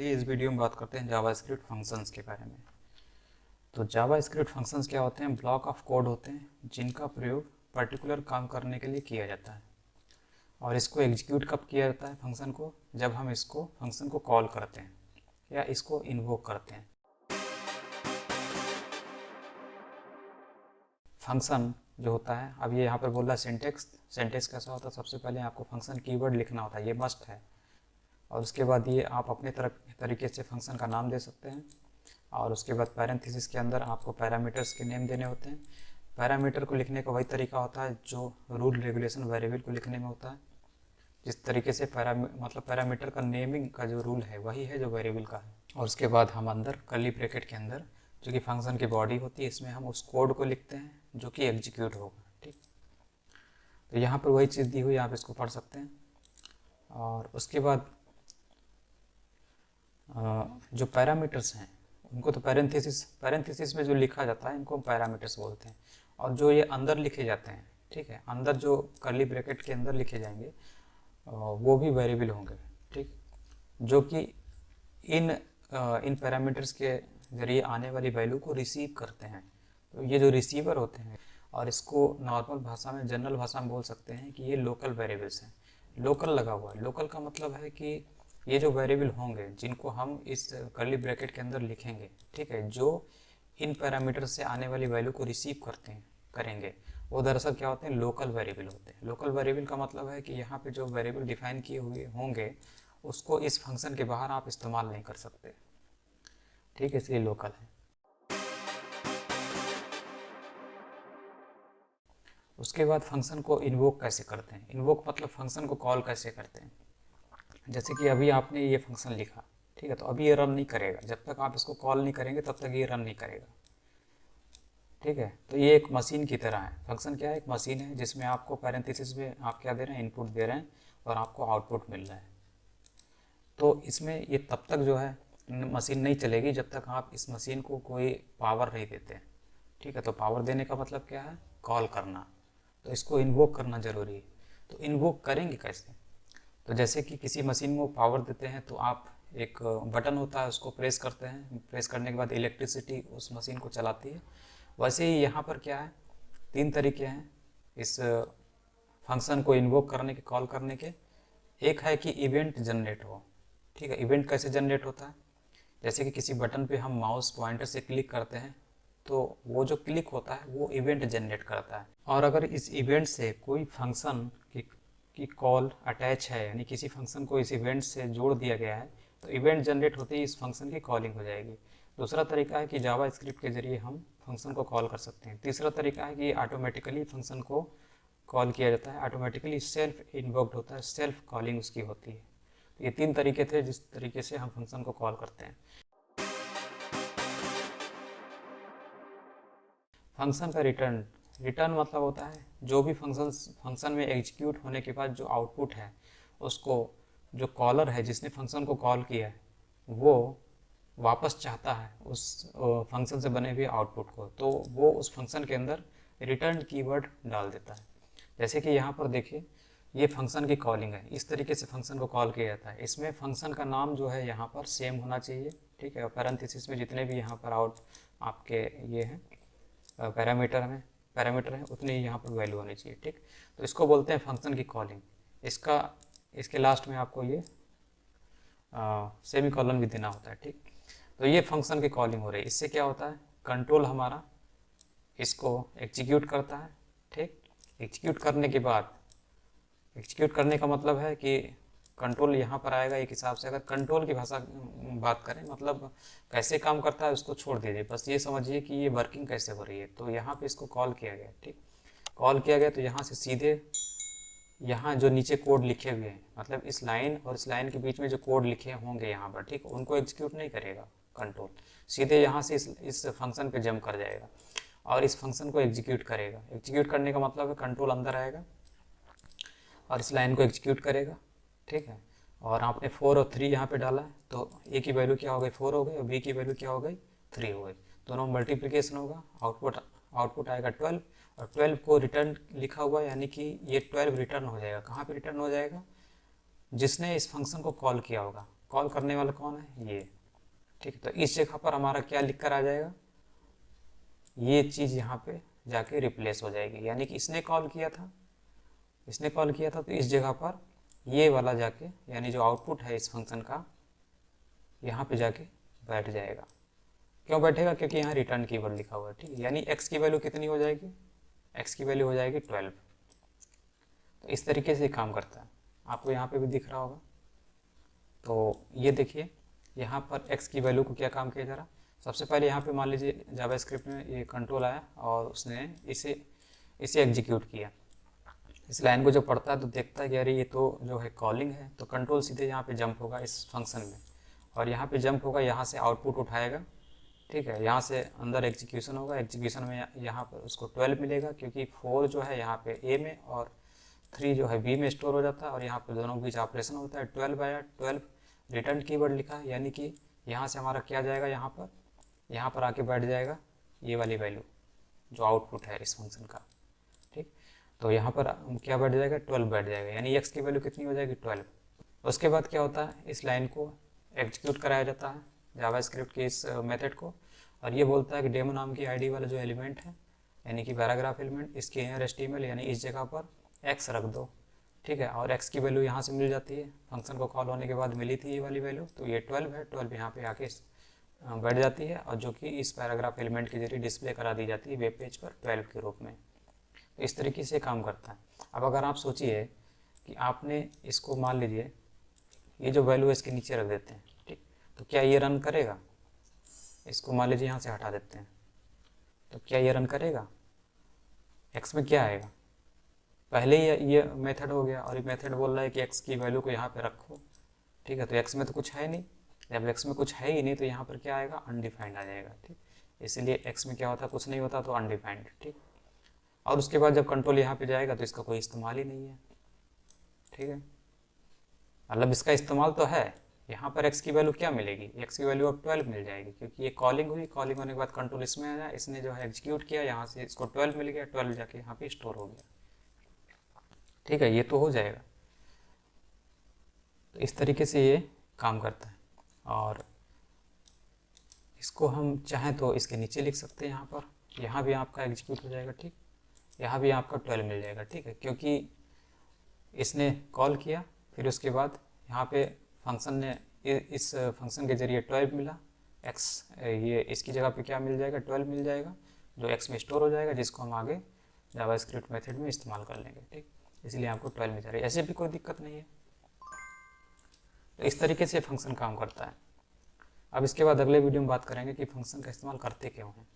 चलिए इस वीडियो में बात करते हैं जावास्क्रिप्ट फंक्शंस के बारे में। तो जावास्क्रिप्ट फंक्शंस क्या होते हैं? ब्लॉक ऑफ कोड होते हैं जिनका प्रयोग पर्टिकुलर काम करने के लिए किया जाता है। और इसको एग्जीक्यूट कब किया जाता है फंक्शन को? जब हम इसको फंक्शन को कॉल करते हैं या इसको इन्वोक करते हैं। फंक्शन जो होता है, अब ये यहाँ पर बोल रहा है सिंटेक्स। सिंटेक्स कैसा होता है? सबसे पहले आपको फंक्शन कीवर्ड लिखना होता है, ये मस्ट है। और उसके बाद ये आप अपने तरीके से फंक्शन का नाम दे सकते हैं। और उसके बाद पैरेंथेसिस के अंदर आपको पैरामीटर्स के नेम देने होते हैं। पैरामीटर को लिखने का वही तरीका होता है जो रूल रेगुलेशन वेरिएबल को लिखने में होता है। जिस तरीके से पैरामीटर का नेमिंग का जो रूल है वही है जो वेरिएबल का है। और उसके बाद हम अंदर कर्ली ब्रैकेट के अंदर जो कि फंक्शन की बॉडी होती है, इसमें हम उस कोड को लिखते हैं जो कि एग्जीक्यूट होगा। ठीक, तो यहाँ पर वही चीज़ दी हुई, आप इसको पढ़ सकते हैं। और उसके बाद जो पैरामीटर्स हैं उनको तो पैरेंथेसिस में जो लिखा जाता है इनको पैरामीटर्स बोलते हैं। और जो ये अंदर लिखे जाते हैं, ठीक है, अंदर जो कर्ली ब्रैकेट के अंदर लिखे जाएंगे वो भी वेरिएबल होंगे। ठीक, जो कि इन पैरामीटर्स के जरिए आने वाली वैल्यू को रिसीव करते हैं। तो ये जो रिसीवर होते हैं, और इसको नॉर्मल भाषा में, जनरल भाषा में बोल सकते हैं कि ये लोकल वेरिएबल्स हैं। लोकल लगा हुआ है, लोकल का मतलब है कि ये जो वेरिएबल होंगे जिनको हम इस कर्ली ब्रैकेट के अंदर लिखेंगे, ठीक है, जो इन पैरामीटर से आने वाली वैल्यू को रिसीव करेंगे, वो दरअसल क्या होते हैं? लोकल वेरिएबल होते हैं। लोकल वेरिएबल का मतलब है कि यहाँ पे जो वेरिएबल डिफाइन किए हुए होंगे उसको इस फंक्शन के बाहर आप इस्तेमाल नहीं कर सकते। ठीक है, इसलिए लोकल है। उसके बाद फंक्शन को इन्वोक कैसे करते हैं? इन्वोक मतलब फंक्शन को कॉल कैसे करते हैं। जैसे कि अभी आपने ये फंक्शन लिखा, ठीक है, तो अभी ये रन नहीं करेगा जब तक आप इसको कॉल नहीं करेंगे, तब तक ये रन नहीं करेगा। ठीक है, तो ये एक मशीन की तरह है। फंक्शन क्या है? एक मशीन है जिसमें आपको पैरेंथेसिस में आप क्या दे रहे हैं? इनपुट दे रहे हैं और आपको आउटपुट मिल रहा है। तो इसमें ये तब तक जो है मशीन नहीं चलेगी जब तक आप इस मशीन को कोई पावर नहीं देते हैं। ठीक है, तो पावर देने का मतलब क्या है? कॉल करना। तो इसको इन्वोक करना ज़रूरी है। तो इन्वोक करेंगे कैसे? तो जैसे कि किसी मशीन में पावर देते हैं तो आप एक बटन होता है उसको प्रेस करते हैं, प्रेस करने के बाद इलेक्ट्रिसिटी उस मशीन को चलाती है। वैसे ही यहाँ पर क्या है? 3 तरीके हैं इस फंक्शन को इन्वोक करने के, कॉल करने के। एक है कि इवेंट जनरेट हो। ठीक है, इवेंट कैसे जनरेट होता है? जैसे कि किसी बटन पे हम माउस पॉइंटर से क्लिक करते हैं तो वो जो क्लिक होता है वो इवेंट जनरेट करता है। और अगर इस इवेंट से कोई फंक्शन की कॉल अटैच है, यानी किसी फंक्शन को इस इवेंट से जोड़ दिया गया है, तो इवेंट जनरेट होते ही इस फंक्शन की कॉलिंग हो जाएगी। दूसरा तरीका है कि जावा स्क्रिप्ट के जरिए हम फंक्शन को कॉल कर सकते हैं। तीसरा तरीका है कि ऑटोमेटिकली फंक्शन को कॉल किया जाता है, ऑटोमेटिकली सेल्फ इन्वोक्ड होता है, सेल्फ कॉलिंग उसकी होती है। तो ये 3 तरीके थे जिस तरीके से हम फंक्शन को कॉल करते हैं। फंक्शन का रिटर्न मतलब होता है जो भी फंक्शन में एग्जीक्यूट होने के बाद जो आउटपुट है उसको जो कॉलर है जिसने फंक्शन को कॉल किया है वो वापस चाहता है उस फंक्शन से बने हुए आउटपुट को, तो वो उस फंक्शन के अंदर रिटर्न कीवर्ड डाल देता है। जैसे कि यहाँ पर देखिए, ये फंक्शन की कॉलिंग है, इस तरीके से फंक्शन को कॉल किया जाता है। इसमें फंक्शन का नाम जो है यहाँ पर सेम होना चाहिए। ठीक है, और पैरेंथेसिस में जितने भी यहाँ पर आपके ये हैं पैरामीटर है उतनी ही यहाँ पर वैल्यू होनी चाहिए। ठीक, तो इसको बोलते हैं फंक्शन की कॉलिंग। इसके लास्ट में आपको ये सेमी कॉलन भी देना होता है। ठीक, तो ये फंक्शन की कॉलिंग हो रही है। इससे क्या होता है? कंट्रोल हमारा इसको एग्जीक्यूट करता है। ठीक, एग्जीक्यूट करने का मतलब है कि कंट्रोल यहाँ पर आएगा एक हिसाब से। अगर कंट्रोल की भाषा बात करें, मतलब कैसे काम करता है उसको छोड़ दीजिए, बस ये समझिए कि ये वर्किंग कैसे हो रही है। तो यहाँ पे इसको कॉल किया गया। ठीक, कॉल किया गया तो यहाँ से सीधे यहाँ जो नीचे कोड लिखे हुए हैं, मतलब इस लाइन और इस लाइन के बीच में जो कोड लिखे होंगे यहाँ पर, ठीक, उनको एग्जीक्यूट नहीं करेगा कंट्रोल, सीधे यहाँ से इस फंक्शन पे जंप कर जाएगा और इस फंक्शन को एग्जीक्यूट करेगा। एग्जीक्यूट करने का मतलब है कंट्रोल अंदर आएगा और इस लाइन को एग्जीक्यूट करेगा। ठीक है, और आपने 4 और 3 यहाँ पे डाला है तो ए की वैल्यू क्या हो गई? 4 हो गई, और बी की वैल्यू क्या हो गई? 3 हो गई। दोनों मल्टीप्लिकेशन होगा, आउटपुट आएगा 12, और 12 को रिटर्न लिखा हुआ, यानी कि ये 12 रिटर्न हो जाएगा। कहाँ पे रिटर्न हो जाएगा? जिसने इस फंक्शन को कॉल किया होगा, कॉल करने वाला कौन है, ये। ठीक है, तो इस जगह पर हमारा क्या लिख कर आ जाएगा, ये चीज़ यहाँ पे जाके रिप्लेस हो जाएगी, यानी कि इसने कॉल किया था, तो इस जगह पर ये वाला जाके, यानी जो आउटपुट है इस फंक्शन का, यहाँ पे जाके बैठ जाएगा। क्यों बैठेगा, क्योंकि यहाँ रिटर्न कीवर्ड लिखा हुआ है। ठीक है, यानी x की वैल्यू कितनी हो जाएगी, x की वैल्यू हो जाएगी 12। तो इस तरीके से काम करता है, आपको यहाँ पे भी दिख रहा होगा। तो ये देखिए यहाँ पर x की वैल्यू को क्या काम किया जा रहा। सबसे पहले यहाँ पे मान लीजिए जावास्क्रिप्ट में ये कंट्रोल आया और उसने इसे एग्जीक्यूट किया। इस लाइन को जब पढ़ता है तो देखता है कि अरे ये तो जो है कॉलिंग है, तो कंट्रोल सीधे यहाँ पे जंप होगा इस फंक्शन में, और यहाँ पे जंप होगा, यहाँ से आउटपुट उठाएगा। ठीक है, यहाँ से अंदर एग्जीक्यूशन होगा, एग्जीक्यूशन में यहाँ पर उसको 12 मिलेगा, क्योंकि 4 जो है यहाँ पे ए में और 3 जो है बी में स्टोर हो जाता है, और यहाँ पे दोनों के बीच ऑपरेशन होता है। 12 आया, 12 रिटर्न कीवर्ड लिखा है, यानी कि यहाँ से हमारा क्या जाएगा, यहाँ पर आके बैठ जाएगा ये वाली वैल्यू जो आउटपुट है इस फंक्शन का। ठीक, तो यहाँ पर क्या बैठ जाएगा, 12 बैठ जाएगा, यानी x की वैल्यू कितनी हो जाएगी, 12। उसके बाद क्या होता है, इस लाइन को एग्जीक्यूट कराया जाता है जावास्क्रिप्ट के इस मेथड को, और ये बोलता है कि डेमो नाम की आईडी वाला जो एलिमेंट है, यानी कि पैराग्राफ एलिमेंट, इसके इनर HTML यानी इस जगह पर x रख दो। ठीक है, और x की वैल्यू यहाँ से मिल जाती है, फंक्शन को कॉल होने के बाद मिली थी ये वाली वैल्यू, तो ये 12 है, 12 यहाँ पे आके बैठ जाती है, और जो कि इस पैराग्राफ एलिमेंट के जरिए डिस्प्ले करा दी जाती है वेब पेज पर 12 के रूप में। तो इस तरीके से काम करता है। अब अगर आप सोचिए कि आपने इसको मान लीजिए ये जो वैल्यू है इसके नीचे रख देते हैं, ठीक, तो क्या ये रन करेगा, इसको मान लीजिए यहाँ से हटा देते हैं, तो क्या ये रन करेगा, x में क्या आएगा, पहले ही ये मेथड हो गया, और ये मेथड बोल रहा है कि x की वैल्यू को यहाँ पे रखो। ठीक है, तो x में तो कुछ है नहीं, जब x में कुछ है ही नहीं तो यहाँ पर क्या आएगा, अनडिफाइंड आ जाएगा। ठीक, इसीलिए x में क्या होता है, कुछ नहीं होता तो अनडिफाइंड। ठीक, और उसके बाद जब कंट्रोल यहाँ पे जाएगा तो इसका कोई इस्तेमाल ही नहीं है। ठीक है, मतलब इसका इस्तेमाल तो है, यहाँ पर x की वैल्यू क्या मिलेगी, x की वैल्यू अब 12 मिल जाएगी, क्योंकि ये कॉलिंग हुई, कॉलिंग होने के बाद कंट्रोल इसमें आया, इसने जो है एग्जीक्यूट किया, यहाँ से इसको 12 मिल गया, 12 जाके यहाँ पे स्टोर हो गया। ठीक है, ये तो हो जाएगा। तो इस तरीके से ये काम करता है, और इसको हम चाहें तो इसके नीचे लिख सकते हैं, यहाँ भी आपका एग्जीक्यूट हो जाएगा। ठीक, यहाँ भी आपका 12 मिल जाएगा। ठीक है, क्योंकि इसने कॉल किया, फिर उसके बाद यहाँ पे फंक्शन ने इस फंक्शन के जरिए 12 मिला, x ये इसकी जगह पे क्या मिल जाएगा, 12 मिल जाएगा, जो x में स्टोर हो जाएगा, जिसको हम आगे जावास्क्रिप्ट मेथड में इस्तेमाल कर लेंगे। ठीक, इसलिए आपको 12 मिल जा रही है, ऐसे भी कोई दिक्कत नहीं है। तो इस तरीके से फंक्शन काम करता है। अब इसके बाद अगले वीडियो में बात करेंगे कि फंक्शन का इस्तेमाल करते क्यों हैं।